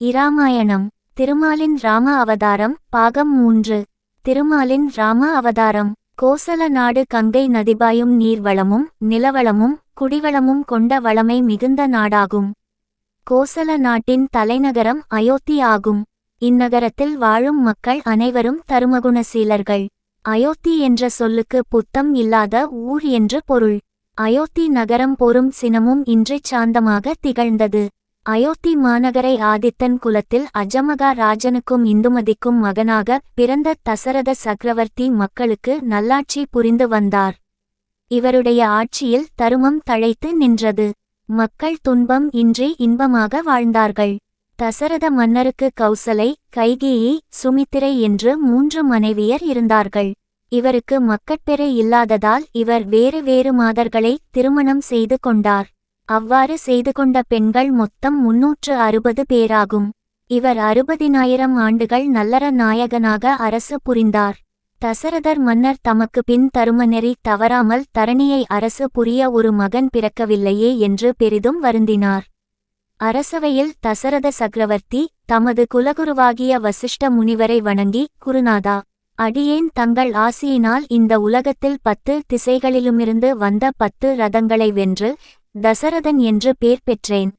இராமாயணம். திருமாலின் ராம அவதாரம் பாகம் 3. திருமாலின் ராம அவதாரம். கோசல நாடு கங்கை நதிபாயும் நீர்வளமும் நிலவளமும் குடிவளமும் கொண்ட வளமை மிகுந்த நாடாகும். கோசல நாட்டின் தலைநகரம் அயோத்தி ஆகும். இந்நகரத்தில் வாழும் மக்கள் அனைவரும் தருமகுணசீலர்கள். அயோத்தி என்ற சொல்லுக்கு புத்தம் இல்லாத ஊர் என்று பொருள். அயோத்தி நகரம் போரும் சினமும் இன்றிச் சாந்தமாக திகழ்ந்தது. அயோத்தி மாநகரை ஆதித்தன் குலத்தில் அஜமகா ராஜனுக்கும் இந்துமதிக்கும் மகனாக பிறந்த தசரத சக்கரவர்த்தி மக்களுக்கு நல்லாட்சி புரிந்து வந்தார். இவருடைய ஆட்சியில் தருமம் தழைத்து நின்றது. மக்கள் துன்பம் இன்றி இன்பமாக வாழ்ந்தார்கள். தசரத மன்னருக்கு கௌசலை, கைகேயி, சுமித்திரை என்று 3 மனைவியர் இருந்தார்கள். இவருக்கு மக்கட்பேறு இல்லாததால் இவர் வேறு வேறு மாதர்களை திருமணம் செய்து கொண்டார். அவ்வாறு செய்து கொண்ட பெண்கள் மொத்தம் 360 பேராகும். இவர் 60,000 ஆண்டுகள் நல்லற நாயகனாக அரசு புரிந்தார். தசரதர் மன்னர் தமக்கு பின் தருமநெறி தவறாமல் தரணியை அரசு புரிய ஒரு மகன் பிறக்கவில்லையே என்று பெரிதும் வருந்தினார். அரசவையில் தசரத சக்கரவர்த்தி தமது குலகுருவாகிய வசிஷ்ட முனிவரை வணங்கி, குருநாதா, அடியேன் தங்கள் ஆசியினால் இந்த உலகத்தில் 10 திசைகளிலுமிருந்து வந்த 10 ரதங்களை வென்று தசரதன் என்று பேர் பெற்றேன்.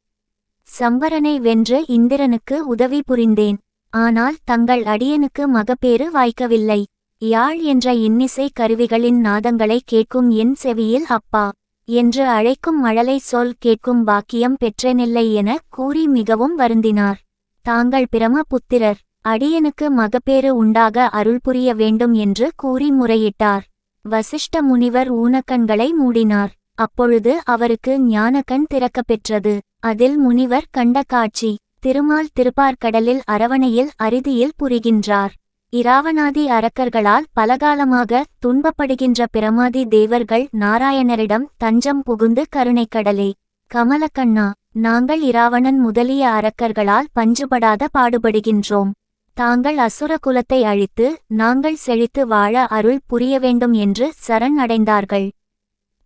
சம்பரனை வென்று இந்திரனுக்கு உதவி புரிந்தேன். ஆனால் தங்கள் அடியனுக்கு மகப்பேறு வாய்க்கவில்லை. யாழ் என்ற இன்னிசை கருவிகளின் நாதங்களை கேட்கும் என் செவியில் அப்பா என்று அழைக்கும் மழலை சொல் கேட்கும் பாக்கியம் பெற்றேனில்லை என கூறி மிகவும் வருந்தினார். தாங்கள் பிரம புத்திரர், அடியனுக்கு மகப்பேறு உண்டாக அருள் புரிய வேண்டும் என்று கூறி முறையிட்டார். வசிஷ்ட முனிவர் ஊனக்கண்களை மூடினார். அப்பொழுது அவருக்கு ஞானக்கண் திறக்கப்பெற்றது. அதில் முனிவர் கண்ட காட்சி, திருமால் திருப்பார்கடலில் அரவணையில் அரிதியில் புரிகின்றார். இராவணாதி அரக்கர்களால் பலகாலமாக துன்பப்படுகின்ற பிரமாதி தேவர்கள் நாராயணரிடம் தஞ்சம் புகுந்து கருணைக்கடலே, கமலக்கண்ணா, நாங்கள் இராவணன் முதலிய அரக்கர்களால் பஞ்சுபடாத பாடுபடுகின்றோம். தாங்கள் அசுர குலத்தை அழித்து நாங்கள் செழித்து வாழ அருள் புரிய வேண்டும் என்று சரண் அடைந்தார்கள்.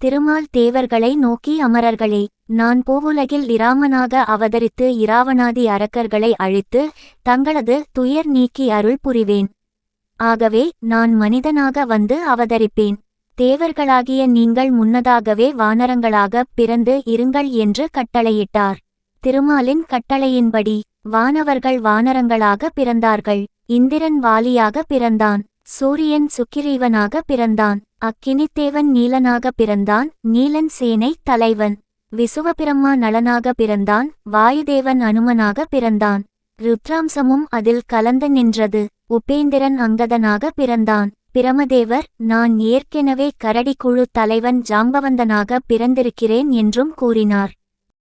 திருமால் தேவர்களை நோக்கி, அமரர்களே, நான் பூவுலகில் இராமனாக அவதரித்து இராவணாதி அரக்கர்களை அழித்து தங்களது துயர் நீக்கி அருள் புரிவேன். ஆகவே நான் மனிதனாக வந்து அவதரிப்பேன். தேவர்களாகிய நீங்கள் முன்னதாகவே வானரங்களாக பிறந்து இருங்கள் என்று கட்டளையிட்டார். திருமாலின் கட்டளையின்படி வானவர்கள் வானரங்களாக பிறந்தார்கள். இந்திரன் வாலியாக பிறந்தான். சூரியன் சுக்கிரீவனாக பிறந்தான். அக்கினித்தேவன் நீலனாக பிறந்தான். நீலன் சேனை தலைவன். விசுவபிரம்மா நலனாக பிறந்தான். வாயுதேவன் அனுமனாக பிறந்தான். ருத்ராம்சமும் அதில் கலந்து நின்றது. உபேந்திரன் அங்கதனாக பிறந்தான். பிரமதேவர், நான் ஏற்கெனவே கரடிக்குழு தலைவன் ஜாம்பவந்தனாக பிறந்திருக்கிறேன் என்றும் கூறினார்.